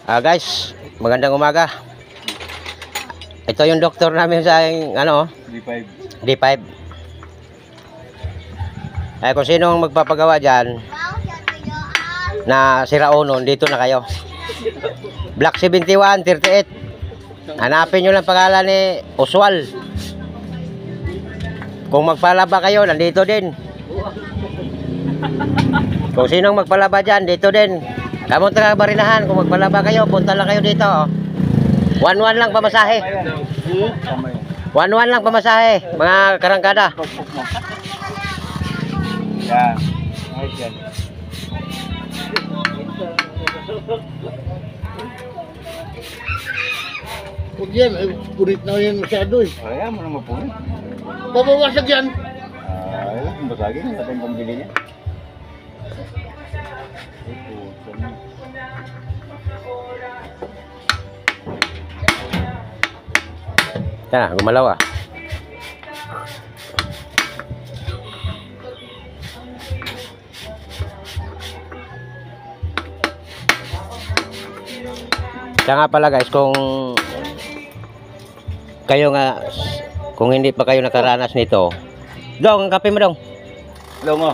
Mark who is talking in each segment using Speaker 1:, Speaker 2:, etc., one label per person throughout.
Speaker 1: Guys, magandang umaga. Ito yung doktor namin sa ano,
Speaker 2: D5.
Speaker 1: D5. Ay kung sino ang magpapagawa diyan na sira uno, dito na kayo. Block 71 38. Hanapin niyo lang pangalan ni Oswal. Kung magpalaba kayo, nandito din. Kung sinong magpalaba diyan, dito din. Kamu taga Barinahan, kung magpalaba kayo, punta lang kayo dito. 1-1 lang pamasahe. 1-1 lang pamasahe, mga karangkada.
Speaker 2: Yan. Ayos yan.
Speaker 3: Huwag yan, purit na yan masyado eh.
Speaker 2: Kaya mo naman po.
Speaker 3: Babawasag yan.
Speaker 2: Ay, ang basagin. Ang ating pambili niya. Ito.
Speaker 1: Tara, gumalaw ah. Kaya nga pala guys, kung kayo nga, kung hindi pa kayo nakaranas nito, Dong, ang kape mo Dong.
Speaker 2: Hello mo.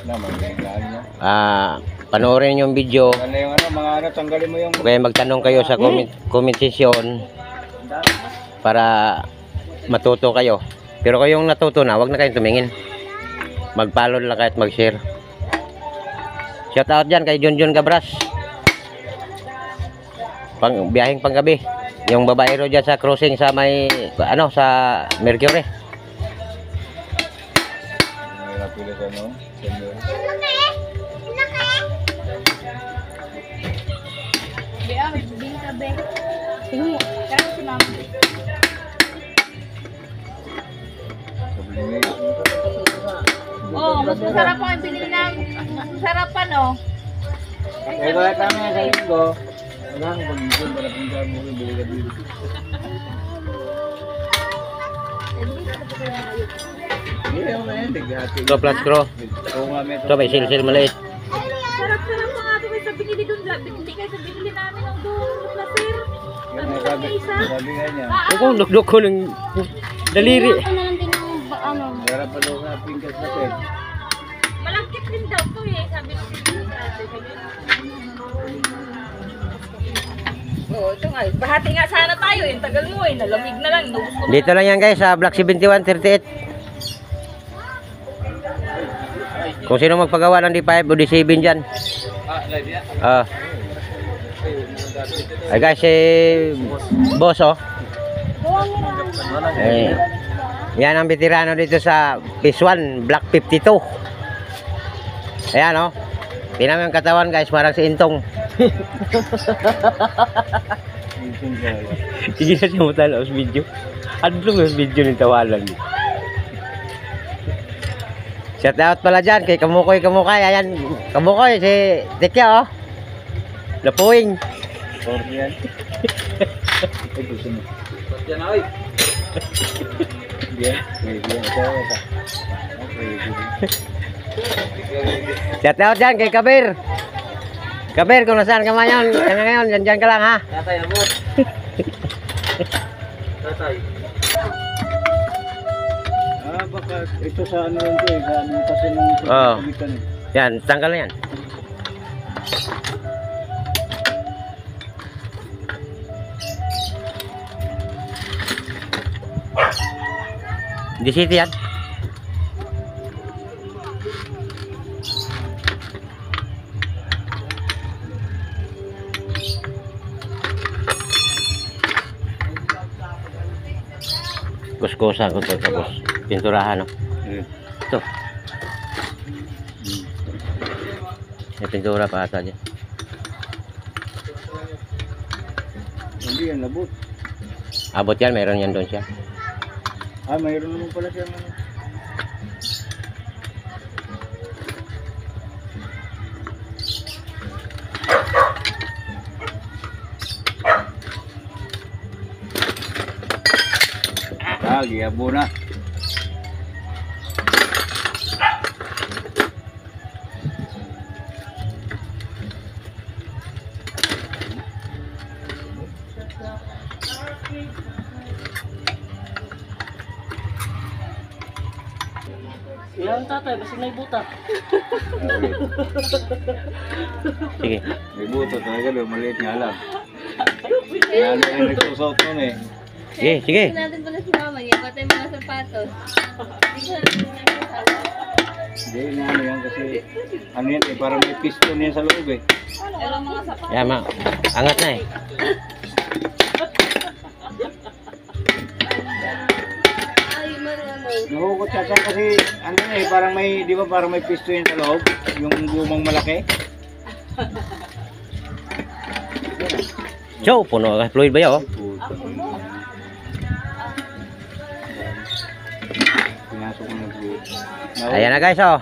Speaker 2: Naman, ganyan niya.
Speaker 1: Panoorin yung video.
Speaker 2: Ano yung ano, mga ano, tanggalin mo yung...
Speaker 1: Okay, magtanong kayo sa comment section para matuto kayo. Pero kung yung natuto na, wag na kayong tumingin. Mag-follow lang kahit mag-share. Shout out dyan kay Junjun Gabras. Biyaheng panggabi. Yung babaero dyan sa crossing sa may, ano, sa Mercury.
Speaker 2: Napila sa ano, senyor.
Speaker 4: Oh, mas masarap po ang binili namin. Mas masarap pa, no?
Speaker 2: Eh, wala kami sa linggo. Wala kang pag-ibig para punta mo rin, bili ka dito. Hindi, ako na yan, tighati.
Speaker 1: Ito plus crow.
Speaker 2: Oo nga, may
Speaker 1: Ito may silsil maliit.
Speaker 4: Sarap-sarap po nga ito sa binili doon. Binili kayo sa binili namin ang doon. Placer.
Speaker 2: Yan ang sabi nga niya.
Speaker 1: Kung dukduk ko ng daliri.
Speaker 4: Ano lang din yung ano.
Speaker 2: Meron pa daw nga pingkas na sir.
Speaker 4: Malangkit din daw to eh. Sabi ng Oo, ito nga. Bahati nga sana tayo eh. Tagal mo eh. Nalamig na lang.
Speaker 1: Dito lang yan guys sa Block 71 38. Kung sino magpagawa ng D5 o D7 dyan. Ay guys, si boss oh. Yan ang veterano dito sa Phase 1 Block 52. Ayan oh. Tingnan mo yung katawan guys, parang si Intong. Sige na siya mutala sa video. Ano yung video ng tawalan niya? Shout out pala dyan kay Kamukoy. Ayan, Kamukoy, si Tekya oh. Lapuing.
Speaker 2: Sorry yan. Ay, gusto mo. Sorry yan, ay. Diyan, diyan.
Speaker 1: Shout out dyan kay Kabir. Kabir, kung nasaan ka man yun, ngayon, dyan ka lang ha.
Speaker 2: Tatay, abot. Tatay. Baka ito sa ano rin to eh. Sa ano kasi nung pagkagitan eh.
Speaker 1: Yan, tanggal na yan. Di city yan. Kuskusan ko ito tapos pinturahan no? Ito may pintura pa ata dyan.
Speaker 2: Hindi yan, labot.
Speaker 1: Abot yan, meron yan doon siya.
Speaker 2: Mayroon naman pala siya ano. Giyabo na.
Speaker 5: Ilang tatay, basta may buta.
Speaker 1: Sige.
Speaker 2: May buto talaga doon, maliit nga lang. Kaya ano yung nagsusot nun eh.
Speaker 1: Sige, sige.
Speaker 4: Hindi natin pala si mama niya, patay mga sapatos. Hindi ko natin nagsasabi.
Speaker 2: Hindi na ano yan kasi, ano yan eh, parang may piston yan sa loob eh.
Speaker 4: Pero mga sapatos.
Speaker 1: Yan, angat na eh.
Speaker 4: Ay, marunong.
Speaker 2: Nahukot siya kasi, ano yan eh, parang may, di ba parang may piston yan sa loob? Yung gumang malaki.
Speaker 1: So, puno ka. Fluid ba yun? Oh?
Speaker 2: Pinasok ko ng fluid.
Speaker 1: Ayan na guys, oh.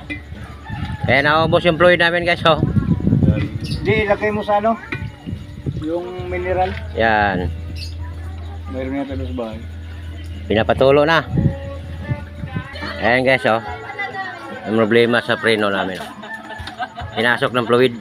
Speaker 1: Kaya naubos yung fluid namin guys, oh.
Speaker 2: Hindi, ilagay mo sa ano? Yung mineral.
Speaker 1: Yan.
Speaker 2: Mayroon yan sa bahay.
Speaker 1: Pinapatulo na. Ayan guys, oh. Ang problema sa preno namin. Oh. Pinasok ng fluid.